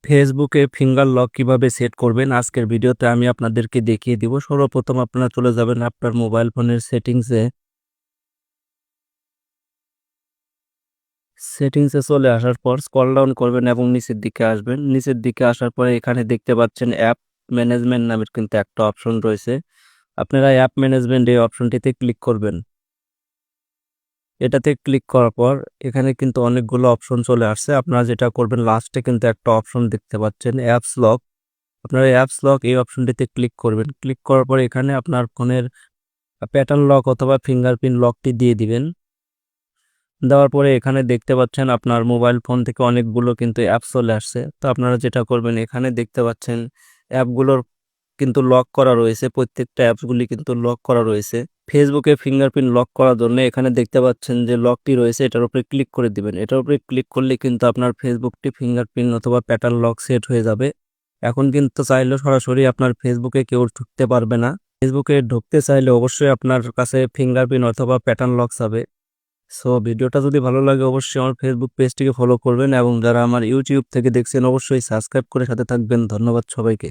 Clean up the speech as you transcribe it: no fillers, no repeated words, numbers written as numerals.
ফেসবুকে finger lock কিভাবে set করবেন আজকের ভিডিওতে আমি আপনাদেরকে দেখিয়ে দিব। সর্বপ্রথম আপনারা চলে যাবেন আপনার মোবাইল ফোনের সেটিংসে চলে আসার পর স্ক্রল ডাউন করবেন এবং নিচের দিকে আসবেন। নিচের দিকে আসার পরে এখানে দেখতে পাচ্ছেন অ্যাপ ম্যানেজমেন্ট নামের কিন্তু একটা অপশন রয়েছে। আপনারা অ্যাপ ম্যানেজমেন্ট এই অপশনটিতে ক্লিক করবেন। এটাতে ক্লিক করার পর এখানে কিন্তু অনেকগুলো অপশন চলে আসছে। আপনারা যেটা করবেন, লাস্টে কিন্তু একটা অপশন দেখতে পাচ্ছেন অ্যাপস লক। আপনারা অ্যাপস লক এই অপশনটিতে ক্লিক করবেন। ক্লিক করার পর এখানে আপনার ফোনের প্যাটার্ন লক অথবা ফিঙ্গারপ্রিন্ট লকটি দিয়ে দিবেন। দেওয়ার পরে এখানে দেখতে পাচ্ছেন আপনার মোবাইল ফোন থেকে অনেকগুলো কিন্তু অ্যাপস চলে আসছে। তো আপনারা যেটা করবেন, এখানে দেখতে পাচ্ছেন অ্যাপগুলোর কিন্তু লক করা রয়েছে, প্রত্যেকটা অ্যাপসগুলি কিন্তু লক করা রয়েছে। ফেসবুকে ফিঙ্গারপ্রিন্ট লক করার জন্য এখানে দেখতে পাচ্ছেন যে লকটি রয়েছে, এটার উপরে ক্লিক করে দিবেন। এটার উপরে ক্লিক করলে কিন্তু আপনার ফেসবুকটি ফিঙ্গারপ্রিন্ট অথবা প্যাটার্ন লক সেট হয়ে যাবে। এখন কিন্তু চাইলে সরাসরি আপনার ফেসবুকে কেউ ঢুকতে পারবে না। ফেসবুকে ঢুকতে চাইলে অবশ্যই আপনার কাছে ফিঙ্গারপ্রিন্ট অথবা প্যাটার্ন লক যাবে। সো ভিডিওটা যদি ভালো লাগে অবশ্যই আমার ফেসবুক পেজটিকে ফলো করবেন এবং যারা আমার ইউটিউব থেকে দেখছেন অবশ্যই সাবস্ক্রাইব করে সাথে থাকবেন। ধন্যবাদ সবাইকে।